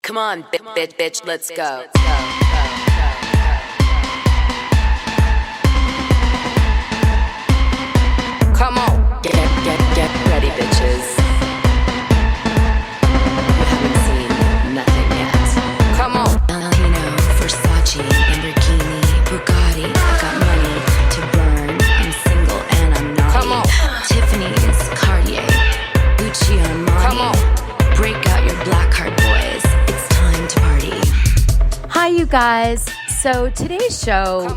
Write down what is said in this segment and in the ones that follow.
Come on, bitch, let's go. Come on, get ready, bitches. You haven't seen nothing yet. Come on. Valentino, Versace, Lamborghini, Bugatti. I got money to burn. I'm single and I'm naughty. Come on. Tiffany's, Cartier, Gucci on Marty. Come on. Break out your black card, boys. It's time to party. Hi, you guys. So today's show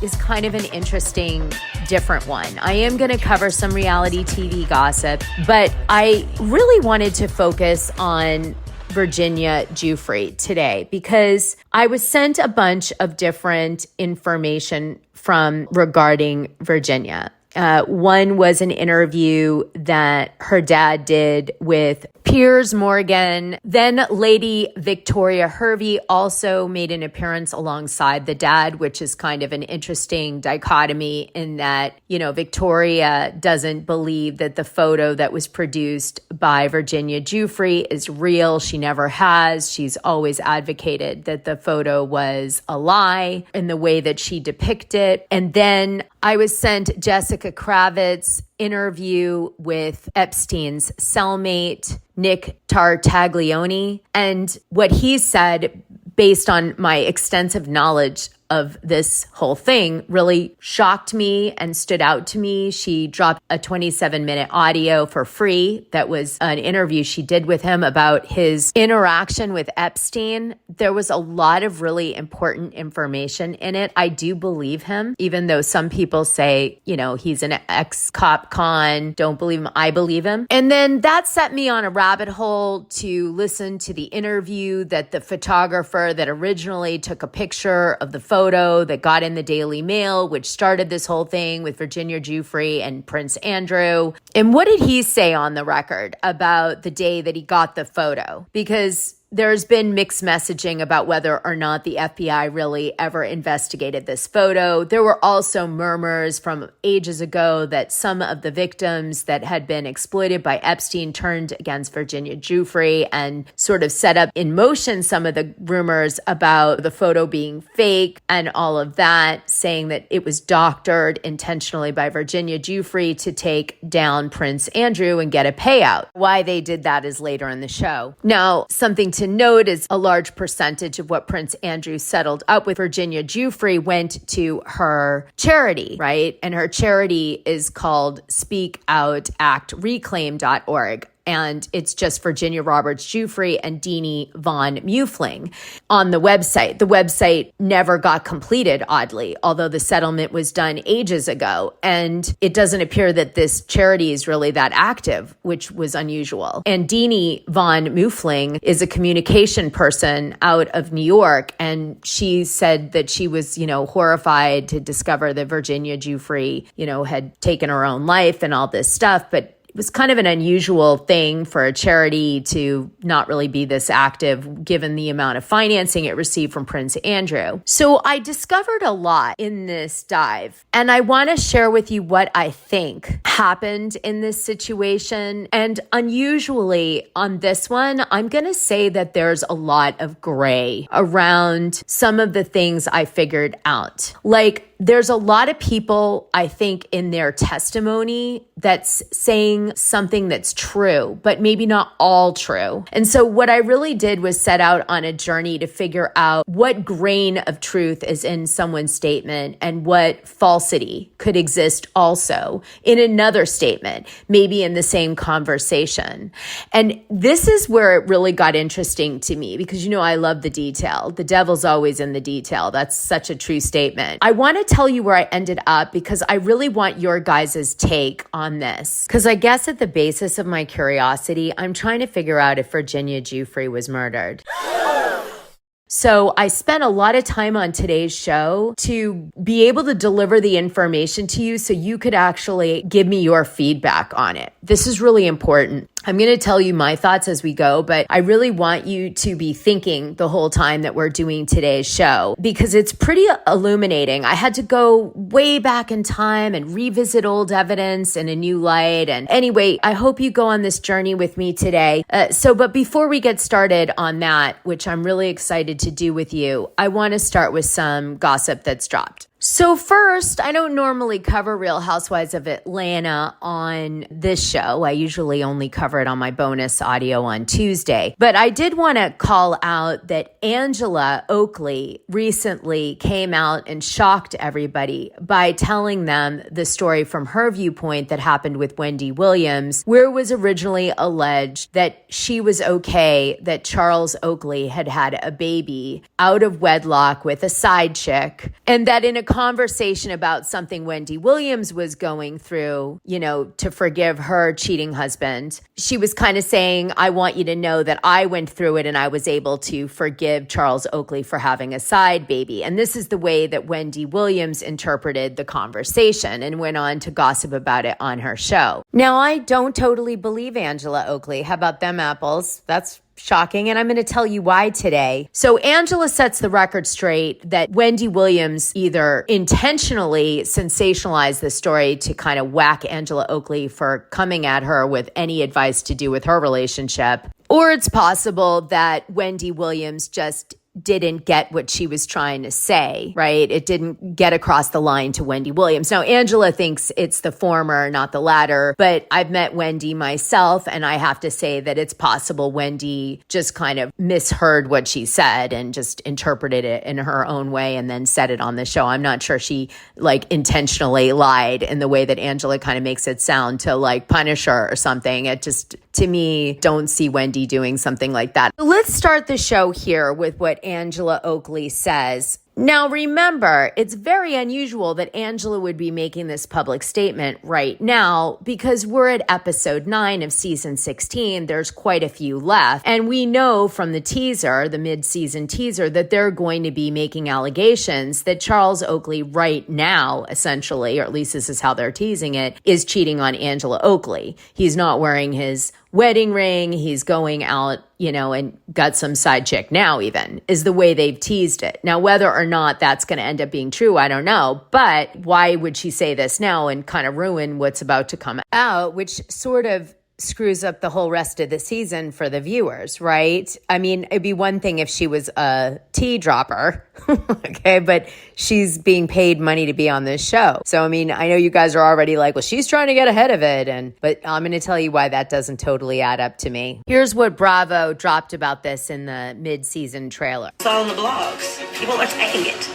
is kind of an interesting, different one. I am going to cover some reality TV gossip, but I really wanted to focus on Virginia Giuffre today because I was sent a bunch of different information from regarding Virginia. One was an interview that her dad did with Piers Morgan. Then Lady Victoria Hervey also made an appearance alongside the dad, which is kind of an interesting dichotomy in that, you know, Victoria doesn't believe that the photo that was produced by Virginia Giuffre is real. She never has. She's always advocated that the photo was a lie in the way that she depicted it. And then I was sent Jessica Kravitz's interview with Epstein's cellmate, Nick Tartaglione. And what he said, based on my extensive knowledge of this whole thing, really shocked me and stood out to me. She dropped a 27-minute audio for free. That was an interview she did with him about his interaction with Epstein. There was a lot of really important information in it. I do believe him, even though some people say, you know, he's an ex-cop con. Don't believe him. I believe him. And then that set me on a rabbit hole to listen to the interview that the photographer that originally took a picture of the photo that got in the Daily Mail, which started this whole thing with Virginia Giuffre and Prince Andrew. And what did he say on the record about the day that he got the photo? Because there's been mixed messaging about whether or not the FBI really ever investigated this photo. There were also murmurs from ages ago that some of the victims that had been exploited by Epstein turned against Virginia Giuffre and sort of set up in motion some of the rumors about the photo being fake and all of that, saying that it was doctored intentionally by Virginia Giuffre to take down Prince Andrew and get a payout. Why they did that is later in the show. Now, something to note is a large percentage of what Prince Andrew settled up with Virginia Giuffre went to her charity, right? And her charity is called SpeakOutActReclaim.org. And it's just Virginia Roberts Giuffre and Deanie Von Mueffling on the website. The website never got completed, oddly, although the settlement was done ages ago. And it doesn't appear that this charity is really that active, which was unusual. And Deanie Von Mueffling is a communication person out of New York. And she said that she was, you know, horrified to discover that Virginia Giuffre, you know, had taken her own life and all this stuff. But it was kind of an unusual thing for a charity to not really be this active given the amount of financing it received from Prince Andrew. So I discovered a lot in this dive, and I want to share with you what I think happened in this situation. And unusually on this one, I'm going to say that there's a lot of gray around some of the things I figured out. Like, there's a lot of people, I think, in their testimony that's saying something that's true, but maybe not all true. And so what I really did was set out on a journey to figure out what grain of truth is in someone's statement and what falsity could exist also in another statement, maybe in the same conversation. And this is where it really got interesting to me because, you know, I love the detail. The devil's always in the detail. That's such a true statement. I want to tell you where I ended up because I really want your guys' take on this. Because I guess at the basis of my curiosity, I'm trying to figure out if Virginia Giuffre was murdered. So I spent a lot of time on today's show to be able to deliver the information to you so you could actually give me your feedback on it. This is really important. I'm going to tell you my thoughts as we go, but I really want you to be thinking the whole time that we're doing today's show because it's pretty illuminating. I had to go way back in time and revisit old evidence in a new light. And anyway, I hope you go on this journey with me today. But before we get started on that, which I'm really excited to do with you, I want to start with some gossip that's dropped. So first, I don't normally cover Real Housewives of Atlanta on this show. I usually only cover it on my bonus audio on Tuesday. But I did want to call out that Angela Oakley recently came out and shocked everybody by telling them the story from her viewpoint that happened with Wendy Williams, where it was originally alleged that she was okay that Charles Oakley had had a baby out of wedlock with a side chick, and that in a conversation about something Wendy Williams was going through, to forgive her cheating husband, she was kind of saying, I want you to know that I went through it and I was able to forgive Charles Oakley for having a side baby. And this is the way that Wendy Williams interpreted the conversation and went on to gossip about it on her show. Now, I don't totally believe Angela Oakley. How about them apples? That's shocking, and I'm going to tell you why today. So Angela sets the record straight that Wendy Williams either intentionally sensationalized the story to kind of whack Angela Oakley for coming at her with any advice to do with her relationship, or it's possible that Wendy Williams just didn't get what she was trying to say, right? It didn't get across the line to Wendy Williams. Now, Angela thinks it's the former, not the latter, but I've met Wendy myself, and I have to say that it's possible Wendy just kind of misheard what she said and just interpreted it in her own way and then said it on the show. I'm not sure she intentionally lied in the way that Angela kind of makes it sound to punish her or something. It just, to me, don't see Wendy doing something like that. Let's start the show here with what Angela Oakley says. Now, remember, it's very unusual that Angela would be making this public statement right now because we're at episode 9 of season 16. There's quite a few left. And we know from the teaser, the mid-season teaser, that they're going to be making allegations that Charles Oakley right now, essentially, or at least this is how they're teasing it, is cheating on Angela Oakley. He's not wearing his wedding ring. He's going out, and got some side chick now even, is the way they've teased it. Now, whether or not that's going to end up being true, I don't know. But why would she say this now and kind of ruin what's about to come out, which sort of screws up the whole rest of the season for the viewers, right? I mean, it'd be one thing if she was a tea dropper, okay, but she's being paid money to be on this show. So, I mean, I know you guys are already like, well, she's trying to get ahead of it, but I'm going to tell you why that doesn't totally add up to me. Here's what Bravo dropped about this in the mid-season trailer. It's all in the blogs. People are saying it.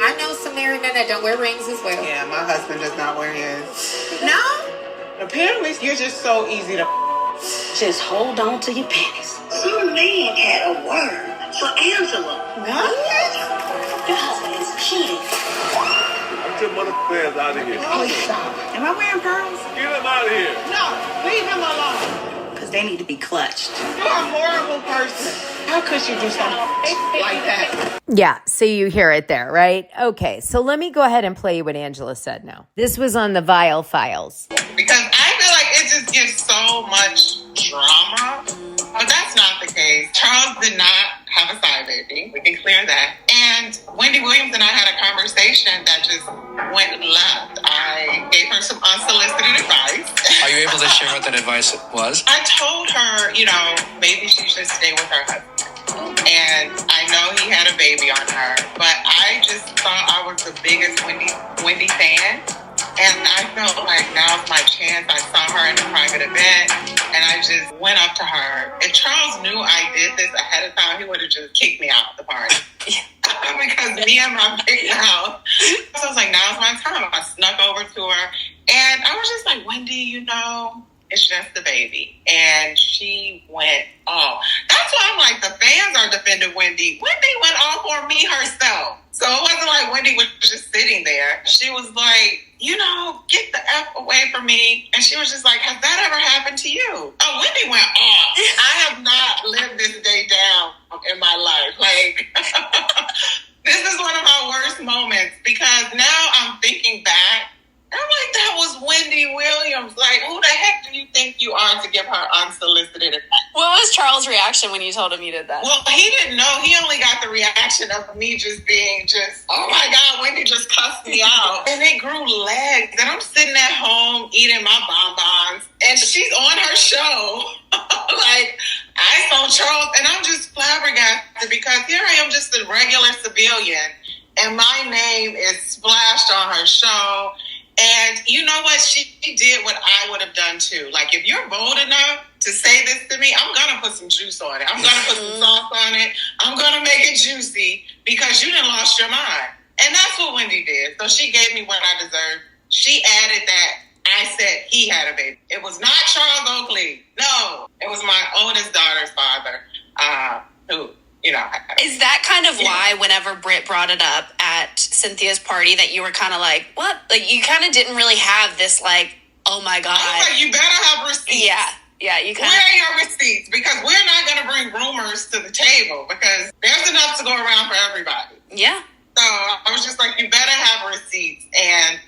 I know some married men that don't wear rings as well. Yeah, my husband does not wear his. No? Apparently, you're just so easy to. Just hold on to your panties. Some man had a word for Angela. What? Your husband is cheating. Get your motherfuckers out of here. Oh, stop. Am I wearing pearls? Get him out of here. No, leave him alone. Because they need to be clutched. You're a horrible person. How could you do something like that? Yeah, so you hear it there, right? Okay, so let me go ahead and play you what Angela said now. This was on the Vile Files. Because I feel like it just gives so much drama. But that's not the case. Charles did not have a side baby. We can clear that. And Wendy Williams and I had a conversation that just went left. I gave her some unsolicited advice. Are you able to share what that advice was? I told her, maybe she should stay with her husband. And I know he had a baby on her, but I just thought I was the biggest Wendy fan. And I felt like now's my chance. I saw her in a private event, and I just went up to her. If Charles knew I did this ahead of time, he would have just kicked me out of the party. Because me and my big mouth. So I was like, now's my time. I snuck over to her, and I was just like, Wendy, it's just the baby. And she went off. That's why I'm like, the fans are defending Wendy. Wendy went off on me herself. So it wasn't like Wendy was just sitting there. She was like, get the F away from me. And she was just like, has that ever happened to you? Oh, Wendy went off. I have not lived this day down in my life. Charles' reaction when you told him you did that? Well, he didn't know. He only got the reaction of me just being oh my God, Wendy just cussed me out. And it grew legs. And I'm sitting at home eating my bonbons. And she's on her show. Like, I saw Charles. And I'm just flabbergasted because here I am, just a regular civilian. And my name is splashed on her show. And you know what? She did what I would have done too. Like, if you're bold enough to say this to me, I'm going to put some juice on it. I'm going to put some sauce on it. I'm going to make it juicy because you done lost your mind. And that's what Wendy did. So she gave me what I deserved. She added that I said he had a baby. It was not Charles Oakley. No, it was my oldest daughter's father who... Is that kind of why whenever Britt brought it up at Cynthia's party that you were kind of like, what? Like, you kind of didn't really have this, like, oh my God. I was like, you better have receipts. Yeah, you kind of. Where are your receipts? Because we're not going to bring rumors to the table because there's enough to go around for everybody. Yeah. So I was just like, you better have receipts. And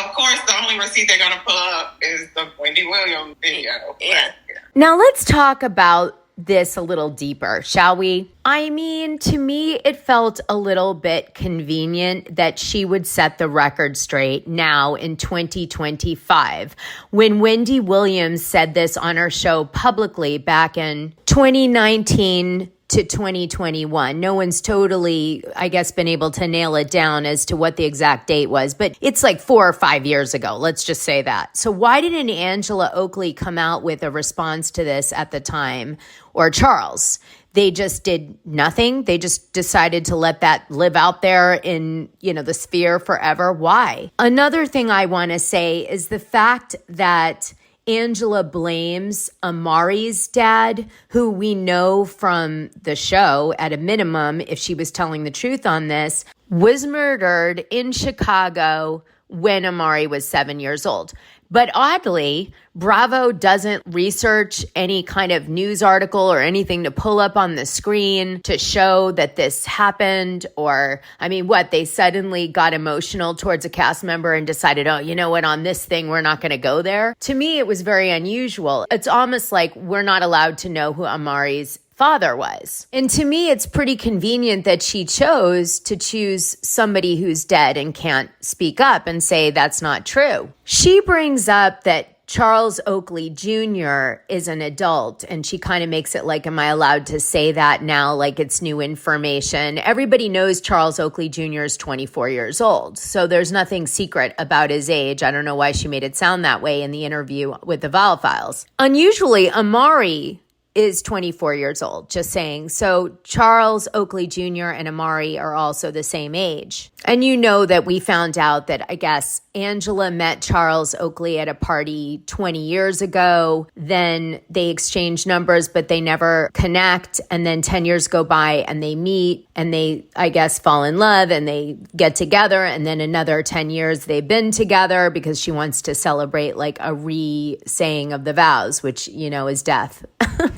of course, the only receipt they're going to pull up is the Wendy Williams video. Yeah. Now let's talk about this a little deeper, shall we? I mean, to me, it felt a little bit convenient that she would set the record straight now in 2025 when Wendy Williams said this on her show publicly back in 2019 to 2021. No one's totally, I guess, been able to nail it down as to what the exact date was, but it's like 4 or 5 years ago. Let's just say that. So why didn't Angela Oakley come out with a response to this at the time, or Charles? They just did nothing. They just decided to let that live out there in, the sphere forever. Why? Another thing I want to say is the fact that Angela blames Amari's dad, who we know from the show, at a minimum, if she was telling the truth on this, was murdered in Chicago when Amari was 7 years old. But oddly, Bravo doesn't research any kind of news article or anything to pull up on the screen to show that this happened. Or, they suddenly got emotional towards a cast member and decided, oh, you know what, on this thing, we're not going to go there. To me, it was very unusual. It's almost like we're not allowed to know who Amari's father was. And to me, it's pretty convenient that she chose to choose somebody who's dead and can't speak up and say that's not true. She brings up that Charles Oakley Jr. is an adult, and she kind of makes it like, am I allowed to say that now, like it's new information? Everybody knows Charles Oakley Jr. is 24 years old, so there's nothing secret about his age. I don't know why she made it sound that way in the interview with the Val Files. Unusually, Amari is 24 years old, just saying. So Charles Oakley Jr. and Amari are also the same age. And you know that we found out that, I guess, Angela met Charles Oakley at a party 20 years ago. Then they exchange numbers, but they never connect. And then 10 years go by and they meet and they, I guess, fall in love and they get together. And then another 10 years they've been together because she wants to celebrate like a re-saying of the vows, which, is death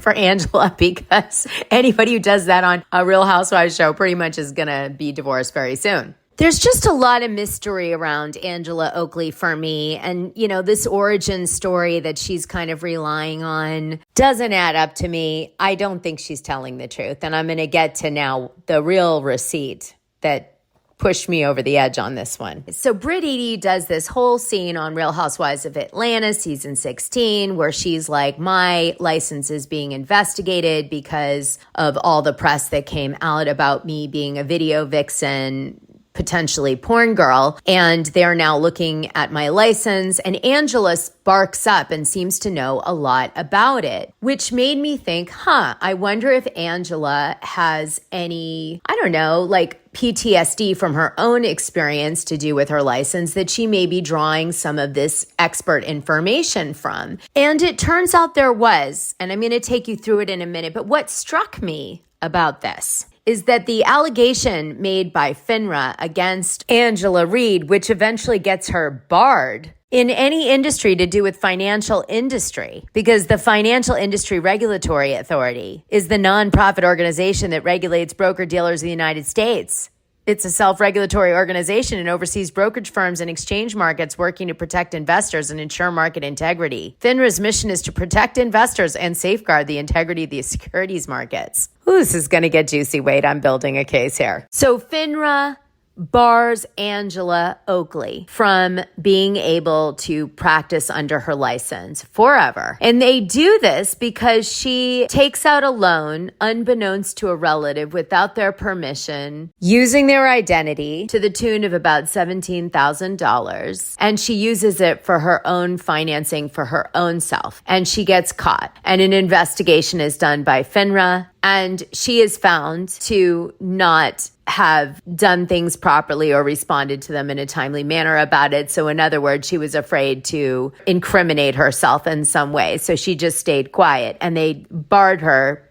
for Angela, because anybody who does that on a Real Housewives show pretty much is going to be divorced very soon. There's just a lot of mystery around Angela Oakley for me. And, this origin story that she's kind of relying on doesn't add up to me. I don't think she's telling the truth. And I'm going to get to now the real receipt that pushed me over the edge on this one. So Britt Eady does this whole scene on Real Housewives of Atlanta, season 16, where she's like, my license is being investigated because of all the press that came out about me being a video vixen, potentially porn girl, and they're now looking at my license. And Angela sparks up and seems to know a lot about it, which made me think, I wonder if Angela has any, like PTSD from her own experience to do with her license that she may be drawing some of this expert information from. And it turns out there was, and I'm going to take you through it in a minute, but what struck me about this is that the allegation made by FINRA against Angela Reed, which eventually gets her barred in any industry to do with financial industry, because the Financial Industry Regulatory Authority is the nonprofit organization that regulates broker-dealers in the United States. It's a self-regulatory organization and oversees brokerage firms and exchange markets working to protect investors and ensure market integrity. FINRA's mission is to protect investors and safeguard the integrity of the securities markets. Ooh, this is going to get juicy. Wait, I'm building a case here. So FINRA bars Angela Oakley from being able to practice under her license forever. And they do this because she takes out a loan unbeknownst to a relative without their permission, using their identity to the tune of about $17,000. And she uses it for her own financing for her own self. And she gets caught. And an investigation is done by FINRA. And she is found to not have done things properly or responded to them in a timely manner about it. So in other words, she was afraid to incriminate herself in some way. So she just stayed quiet and they barred her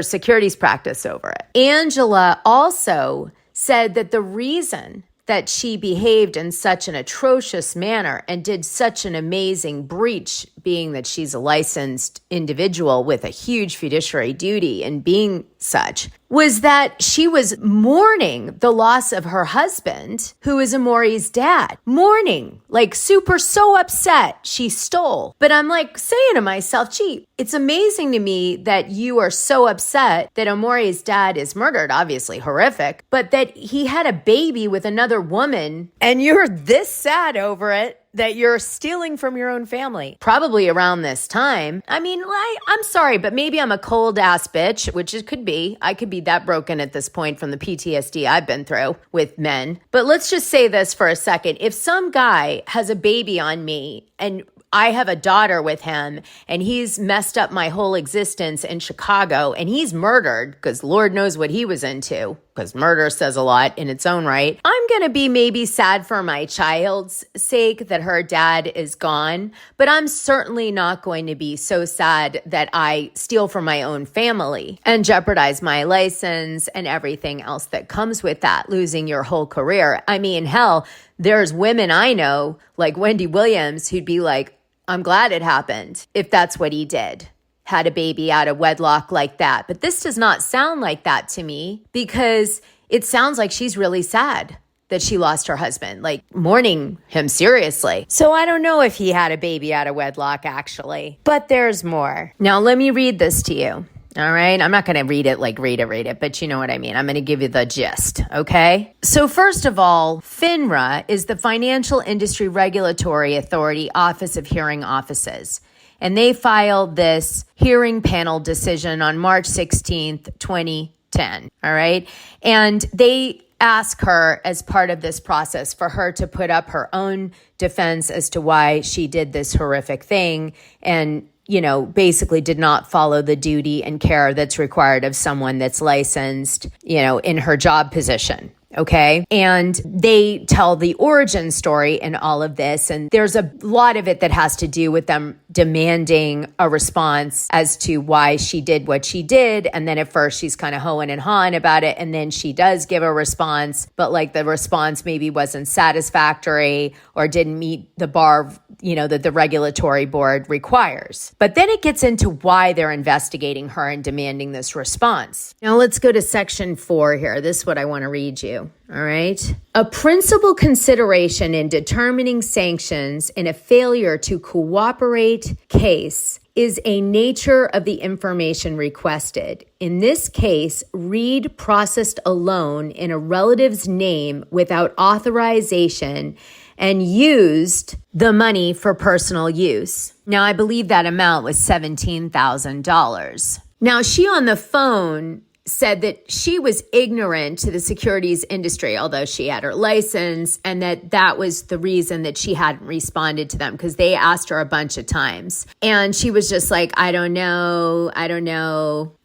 securities practice over it. Angela also said that the reason that she behaved in such an atrocious manner and did such an amazing breach, being that she's a licensed individual with a huge fiduciary duty and being such, was that she was mourning the loss of her husband, who is Amori's dad. Mourning, like so upset she stole. But I'm like saying to myself, gee, it's amazing to me that you are so upset that Amori's dad is murdered, obviously horrific, but that he had a baby with another woman and you're this sad over it that you're stealing from your own family. Probably around this time. I mean, I'm sorry, but maybe I'm a cold ass bitch, which it could be. I could be that broken at this point from the PTSD I've been through with men. But let's just say this for a second. If some guy has a baby on me and I have a daughter with him and he's messed up my whole existence in Chicago and he's murdered, because Lord knows what he was into, because murder says a lot in its own right. I'm going to be maybe sad for my child's sake that her dad is gone, but I'm certainly not going to be so sad that I steal from my own family and jeopardize my license and everything else that comes with that, losing your whole career. I mean, hell, there's women I know, like Wendy Williams, who'd be like, I'm glad it happened if that's what he did. Had a baby out of wedlock like that. But this does not sound like that to me because it sounds like she's really sad that she lost her husband, like mourning him seriously. So I don't know if he had a baby out of wedlock actually, but there's more. Now let me read this to you. All right. I'm not going to read it, but you know what I mean. I'm going to give you the gist. Okay. So first of all, FINRA is the Financial Industry Regulatory Authority Office of Hearing Offices. And they filed this hearing panel decision on March 16th, 2010. All right. And they ask her as part of this process for her to put up her own defense as to why she did this horrific thing and basically did not follow the duty and care that's required of someone that's licensed, in her job position. Okay. And they tell the origin story in all of this. And there's a lot of it that has to do with them demanding a response as to why she did what she did. And then at first she's kind of hoeing and hawing about it. And then she does give a response, but like the response maybe wasn't satisfactory or didn't meet the bar, that the regulatory board requires. But then it gets into why they're investigating her and demanding this response. Now let's go to section 4 here. This is what I want to read you. All right. A principal consideration in determining sanctions in a failure to cooperate case is a nature of the information requested. In this case, Reed processed a loan in a relative's name without authorization and used the money for personal use. Now, I believe that amount was $17,000. Now, she on the phone said that she was ignorant to the securities industry, although she had her license, and that was the reason that she hadn't responded to them because they asked her a bunch of times. And she was just like, I don't know.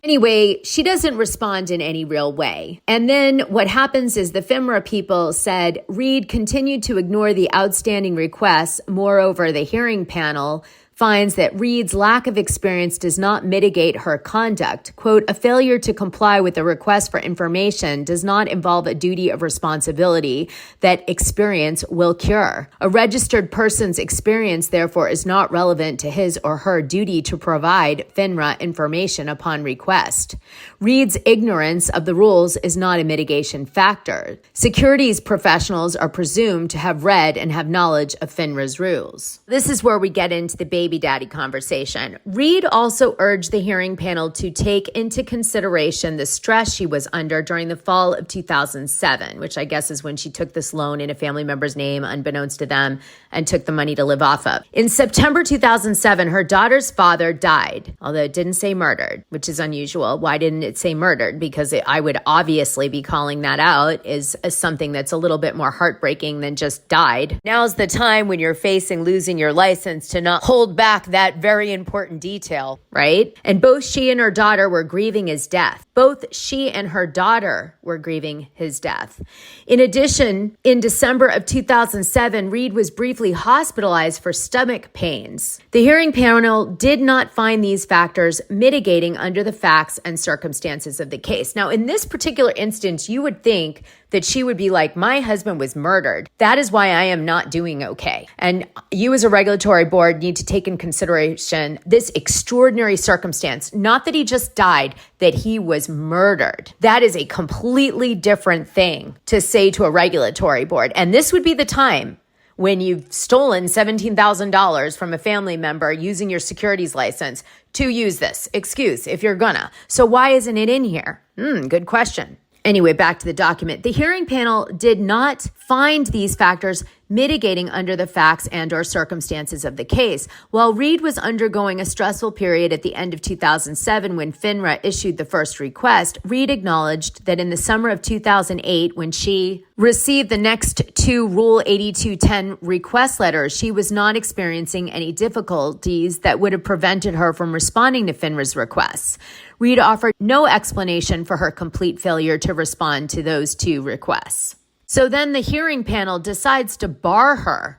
Anyway, she doesn't respond in any real way. And then what happens is the FINRA people said Reed continued to ignore the outstanding requests. Moreover, the hearing panel finds that Reed's lack of experience does not mitigate her conduct. Quote, a failure to comply with a request for information does not involve a duty of responsibility that experience will cure. A registered person's experience, therefore, is not relevant to his or her duty to provide FINRA information upon request. Reed's ignorance of the rules is not a mitigation factor. Securities professionals are presumed to have read and have knowledge of FINRA's rules. This is where we get into the baby daddy conversation. Reed also urged the hearing panel to take into consideration the stress she was under during the fall of 2007, which I guess is when she took this loan in a family member's name, unbeknownst to them, and took the money to live off of. In September 2007, her daughter's father died, although it didn't say murdered, which is unusual. Why didn't it say murdered? Because I would obviously be calling that out as something that's a little bit more heartbreaking than just died. Now's the time when you're facing losing your license to not hold back that very important detail, right? And both she and her daughter were grieving his death. Both she and her daughter were grieving his death. In addition, in December of 2007, Reed was briefly hospitalized for stomach pains. The hearing panel did not find these factors mitigating under the facts and circumstances of the case. Now, in this particular instance, you would think that she would be like, my husband was murdered. That is why I am not doing okay. And you as a regulatory board need to take in consideration this extraordinary circumstance, not that he just died, that he was murdered. That is a completely different thing to say to a regulatory board. And this would be the time when you've stolen $17,000 from a family member using your securities license to use this excuse if you're gonna. So why isn't it in here? Good question. Anyway, back to the document. The hearing panel did not find these factors mitigating under the facts and or circumstances of the case. While Reed was undergoing a stressful period at the end of 2007 when FINRA issued the first request, Reed acknowledged that in the summer of 2008, when she received the next two Rule 8210 request letters, she was not experiencing any difficulties that would have prevented her from responding to FINRA's requests. Reed offered no explanation for her complete failure to respond to those two requests. So then the hearing panel decides to bar her.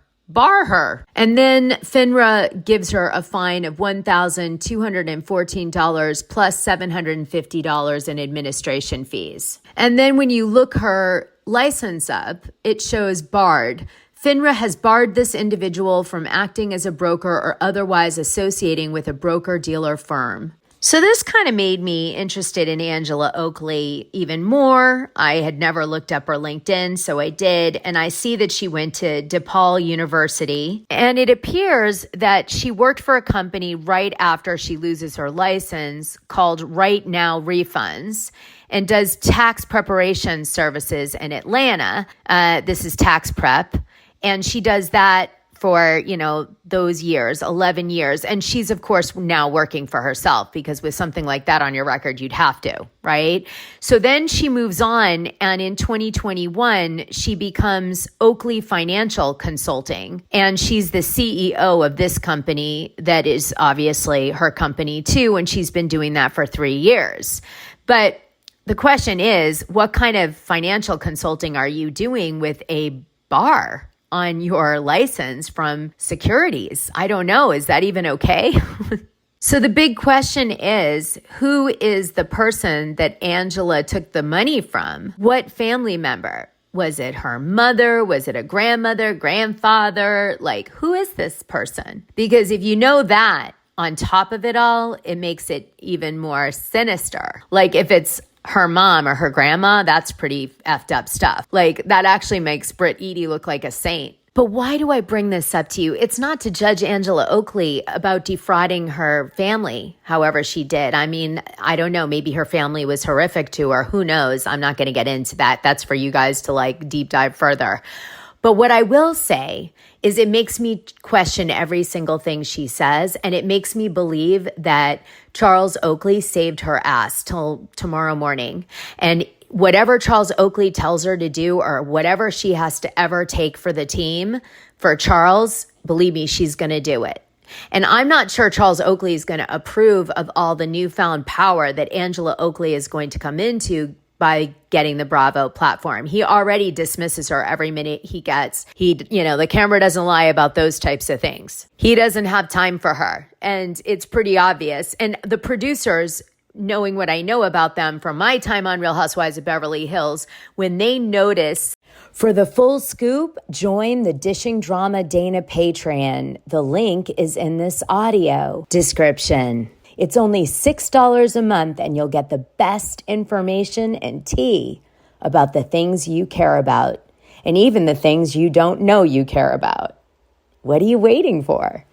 And then FINRA gives her a fine of $1,214 plus $750 in administration fees. And then when you look her license up, it shows barred. FINRA has barred this individual from acting as a broker or otherwise associating with a broker-dealer firm. So this kind of made me interested in Angela Oakley even more. I had never looked up her LinkedIn, so I did. And I see that she went to DePaul University. And it appears that she worked for a company right after she loses her license called Right Now Refunds and does tax preparation services in Atlanta. This is tax prep. And she does that for, those years, 11 years. And she's, of course, now working for herself because with something like that on your record, you'd have to, right? So then she moves on. And in 2021, she becomes Oakley Financial Consulting. And she's the CEO of this company that is obviously her company too. And she's been doing that for 3 years. But the question is, what kind of financial consulting are you doing with a bar on your license from securities? I don't know. Is that even okay? So the big question is, who is the person that Angela took the money from? What family member? Was it her mother? Was it a grandmother, grandfather? Who is this person? Because if you know that, on top of it all, it makes it even more sinister. If it's her mom or her grandma, that's pretty effed up stuff. That actually makes Britt Eady look like a saint. But why do I bring this up to you? It's not to judge Angela Oakley about defrauding her family, however she did. I mean, I don't know. Maybe her family was horrific to her. Who knows? I'm not going to get into that. That's for you guys to deep dive further. But what I will say is it makes me question every single thing she says, and it makes me believe that Charles Oakley saved her ass till tomorrow morning. And whatever Charles Oakley tells her to do or whatever she has to ever take for the team, for Charles, believe me, she's going to do it. And I'm not sure Charles Oakley is going to approve of all the newfound power that Angela Oakley is going to come into by getting the Bravo platform. He already dismisses her every minute he gets. The camera doesn't lie about those types of things. He doesn't have time for her. And it's pretty obvious. And the producers, knowing what I know about them from my time on Real Housewives of Beverly Hills, when they notice. For the full scoop, join the Dishing Drama Dana Patreon. The link is in this audio description. It's only $6 a month and you'll get the best information and tea about the things you care about and even the things you don't know you care about. What are you waiting for?